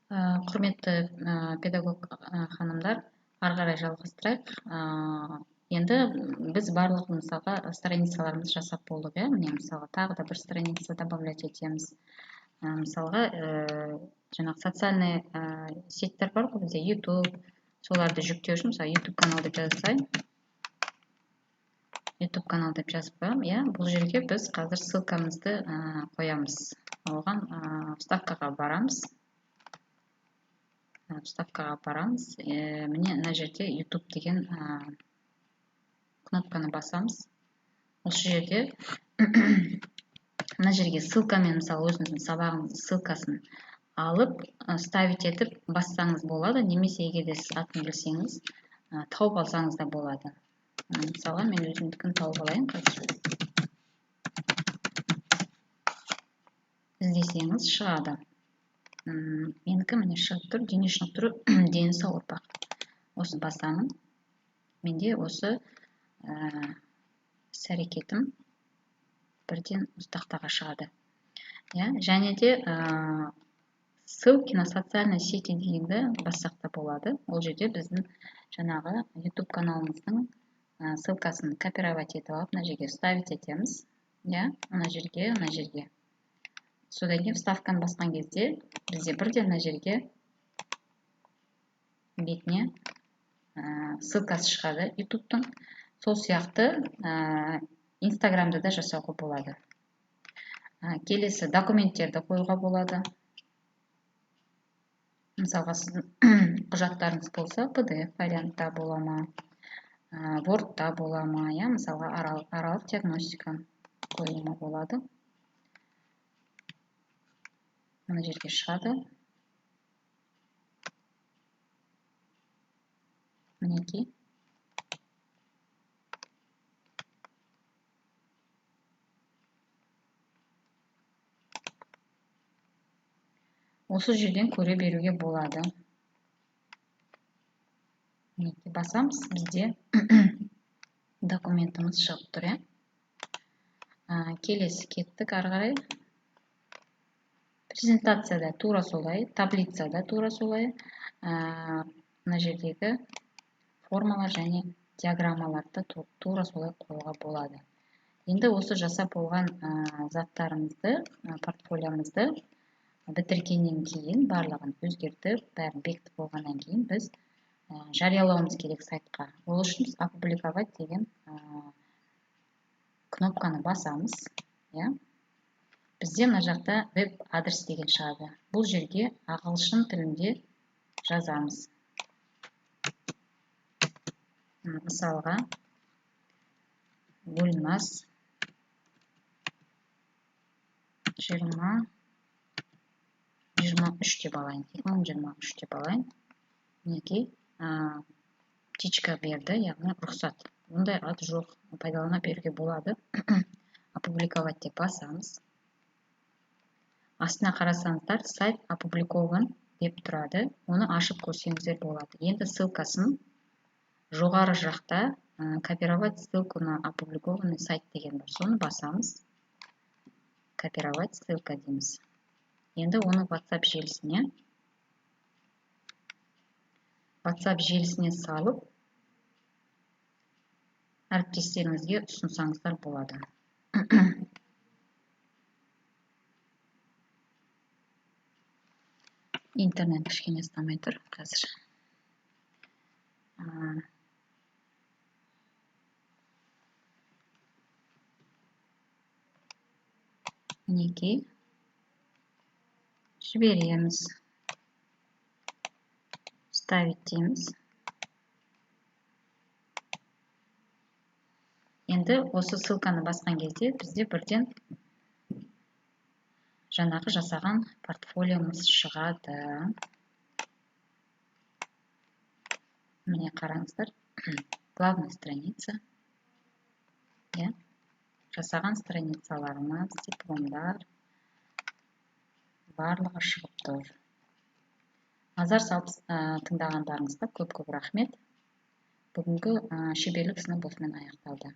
Құрметті педагог ханымдар, ары қарай жалғастырайық. Енді біз барлық мысалға страницаларымыз жасап болдық, міне мысалға тағы да бір страница добавлять етеміз. Мысалға жаңағы социальный сеттер бар ғой бізде, YouTube, соларды жүктеу үшін мысалы YouTube канал деп жазсай, YouTube канал деп жазып қоямын, бұл жерге біз қазір ссылкамызды қоямыз. Оған вставкаға барамыз. Вставкаға барамыз. Міне мына жерде YouTube деген кнопканы басамыз. Осы жерде мына жерге ссылкамен мысалы өзіңіздің сабағыңыздың ссылкасын алып, ставить етіп бассаңыз болады, немесе егер де сіз атын білсеңіз, тауып алсаңыз да болады. Мысалға мен өзімдікін тауып алайын қазір. Іздесеңіз шығады. Менікі міне шығып тұр, дене шынықтыру, дені сау ұрпақ. Осы басамын. Менде осы іс-әрекетім бірден осы тақтаға шығады. Және де ссылки на социальной сети дегенді бассақ та болады. Ол жерде біздің жаңағы YouTube каналымыздың ссылкасын копировать етіп алып, мына жерге ставить етеміз. Мына жерге. Содан кейін вставканы басқан кезде бізде бірден мына жерге бетіне ссылкасы шығады YouTube-тың. Сол сияқты Instagram-да да жасауға болады. Келесі документтерді қоюға болады. Мысалға сіздің құжаттарыңыз болса, PDF вариантта бола ма, Word-та бола ма, мысалға аралық диагностика қоюға болады. Мына жерге шығады. Мінекей. Осы жерден көре беруге болады. Мінекей басамыз, бізде документіміз шығып тұр. Келесі кеттік ары қарай. Презентацияда тура солай, таблицада тура солай, мына жердегі формалар және диаграммаларды тура солай қоюға болады. Енді осы жасап болған заттарымызды, портфолиомызды бітіргеннен кейін, барлығын өзгертіп, бәрін бекітіп болғаннан кейін біз жариялауымыз керек сайтқа. Ол үшін опубликовать деген кнопканы басамыз. Бізде мына жақта веб адрес деген шығады. Бұл жерге ағылшын тілінде жазамыз. Мысалға Гүлназ 2023 деп алайын. 2023 деп алайын. Мінекей птичка берді, яғни рұқсат. Ондай ат жоқ, пайдалана беруге болады. Опубликовать деп басамыз. Астына қарасаңыздар, сайт опубликован деп тұрады. Оны ашып көрсеңіздер болады. Енді ссылкасын жоғары жақта копировать ссылку на опубликованный сайт деген бар. Соны басамыз. Копировать ссылка дейміз. Енді оны WhatsApp желісіне салып, әріптестеріңізге ұсынсаңыздар болады. Интернет кішкене ұстамай тұр қазір. Мінекей жібереміз. Ставить дейміз. Енді осы ссылканы басқан кезде бізде бірден жаңағы жасаған портфолиомыз шығады. Міне қараңыздар. Главная страница. Жасаған страницаларымыз, дипломдар барлығы шығып тұр. Назар салып тыңдағандарыңызға көп рахмет. Бүгінгі шеберлік сынып осымен аяқталды.